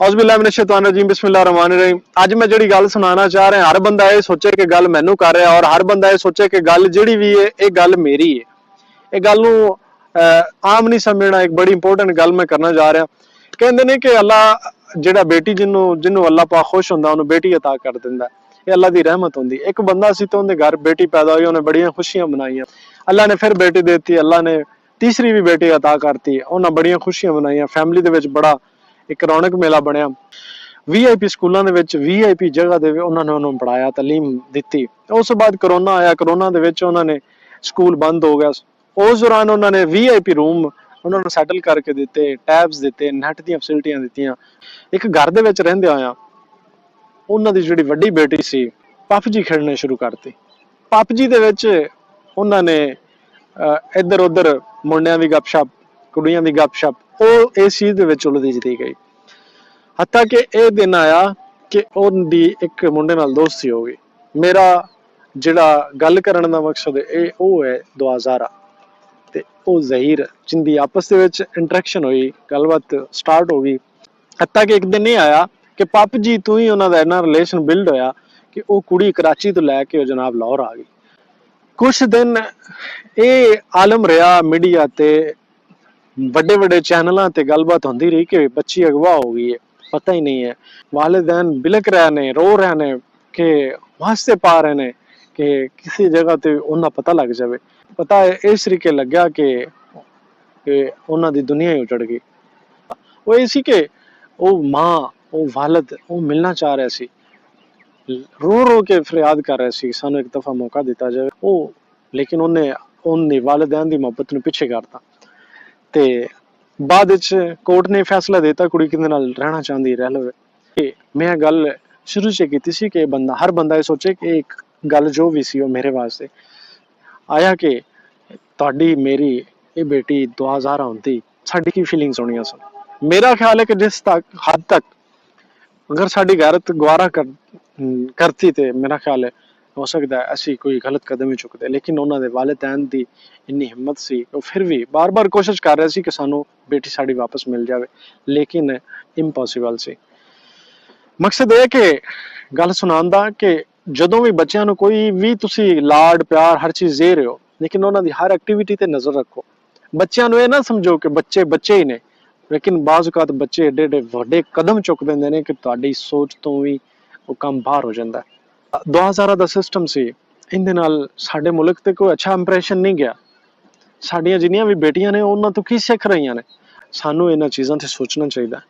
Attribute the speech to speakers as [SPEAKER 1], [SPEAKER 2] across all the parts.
[SPEAKER 1] औज़ुबिल्लाहि बिस्मिल्लाहिर्रहमानिर्रहीम। अज मैं जिहड़ी गल सुनाना चाह रहा, हर बंदा ये सोचे कि गल मैनू कर रहा और हर बंदा ये सोचे कि गल जिहड़ी भी है ये गल मेरी है। ये गल नूं आम नहीं समझना, एक बड़ी इंपोर्टेंट गल मैं करना जा रहा। कहते ने कि अल्लाह जिहड़ा बेटी जिन्हों अल्लाह पाक खुश हुंदा उन्होंने बेटी अता कर दिंदा, ये अल्लाह की रहमत होंदी। एक बंदा सी तो उहदे घर बेटी पैदा हुई, उन्हें बड़ियां खुशियां मनाइयां, अल्लाह ने फिर बेटी देती, अल्लाह ने तीसरी भी बेटी अता करती, उन्हें बड़ियां खुशियां मनाइयां, फैमिली दे विच बड़ा एक रौनक मेला बनया। VIP स्कूलों के VIP जगह दे उन्होंने उन्होंने पढ़ाया, तलीम दी। उस बाद करोना आया, करोना दे विच उन्होंने स्कूल बंद हो गया। उस दौरान उन्होंने VIP रूम उन्होंने सैटल करके दिते, टैब्स दिते, नैट दी फैसिलिटियां दित्तियां। एक घर दे विच रहिंदे होया उन्हां दी जिहड़ी वड्डी बेटी सी PUBG खेलने शुरू करती। PUBG दे विच उन्होंने इधर उधर मुंडियां दी गपशप, कुड़ियां दी गपशप, वो इस चीज दे विच उलझदी गई। हत्ता कि यह दिन आया कि उनकी एक मुंडे नाल दोस्ती हो गई। मेरा जिहड़ा गल करन दा मकसद है वो है दुआज़ारा ते वो ज़हीर, जिंदी आपस दे विच इंटरैक्शन हुई, गलबात स्टार्ट हो गई। हत्ता कि एक दिन ये आया कि PUBG तो ही उन्होंने इन्ना रिलेशन बिल्ड होया कि वो कुड़ी कराची तो लैके जनाब लाहौर आ गई। कुछ दिन ये आलम रहा मीडिया ते बड़े बड़े चैनलों ते गलबात होंदी रही कि बच्ची अगवा हो गई है, पता ही नहीं है। वालिदैन बिलक रहे ने, रो रहे ने कि वास्ते पा रहे ने कि किसी जगह ते उन्हें पता लग जाए। पता है इस तरीके लग गया कि उन्हों की दुनिया ही उजड़ गई। वो ये सी कि वो माँ, वो वालिद, वो मिलना चाह रहे सी, रो रो के फरियाद कर रहे सी सानू एक दफा मौका दिता जाए। वो लेकिन उन्हें उनकी वालिदैन की मुहब्बत नूं पिछे करता ते बाद विच कोर्ट ने फैसला दिता कुड़ी किंदे नाल रहना चाहती रह लवे। मैं गल शुरू से की सी कि बंदा हर बंदा ये सोचे कि एक गल जो भी सी वो मेरे वास्ते आया कि तुहाडी मेरी ये बेटी दुआज़ारा होंदी साडी की फीलिंग्स होनियां सन। मेरा ख्याल है कि जिस तक हद तक अगर साडी गैरत गवारा करती ते मेरा ख्याल है हो सकता है असी कोई गलत कदम ही चुकते। लेकिन उन्होंने वालिदैन दी इन्नी हिम्मत सी, वो फिर भी बार बार कोशिश कर रहे सी कि सानू बेटी साड़ी वापस मिल जाए, लेकिन इम्पॉसिबल सी। मकसद यह कि गल सुनान दा कि जदों भी बच्चों नूं कोई भी तुसी लाड प्यार हर चीज़ दे रहे हो, लेकिन उन्होंने हर एक्टिविटी ते नज़र रखो। बच्चों नूं ये ना समझो कि बच्चे बच्चे ही ने, लेकिन बाज़ औकात बच्चे एडे एडे वड्डे कदम चुक देंदे ने कि तुहाडी सोच तो भी वो काम बाहर हो जाता है। दुआज़ारा दा सिस्टम सी, इहदे नाल साडे मुल्क ते कोई अच्छा इंप्रैशन नहीं गया। साडियां जिन्नियां भी बेटियां ने उन्हां तो की सिख रही ने। सानू इन्हां चीज़ां ते सोचना चाहिए।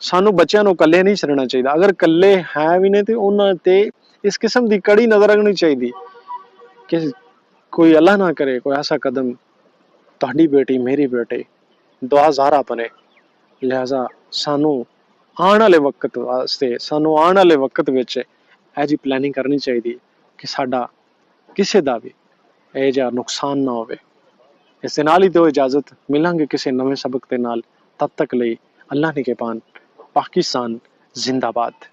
[SPEAKER 1] सानू बच्चों नूं कल्ले नहीं छड्डना चाहिए। अगर कल्ले है भी ने तो उन्हां ते इस किस्म की कड़ी नज़र रखनी चाहिए कि कोई अल्लाह ना करे कोई ऐसा कदम तुहाडी बेटी मेरी बेटी दुआज़ारा बने। लिहाजा सानू आने वाले वक्त वास्ते, सानू आने वाले वक्त विच यह जी प्लैनिंग करनी चाहिए कि साडा किसी का भी यह जिहा नुकसान ना होवे। इस दे नाल ही दो इजाजत, मिलांगे किसी नवे सबक दे नाल। तब तक लई अल्लाह निगहबान। पाकिस्तान जिंदाबाद।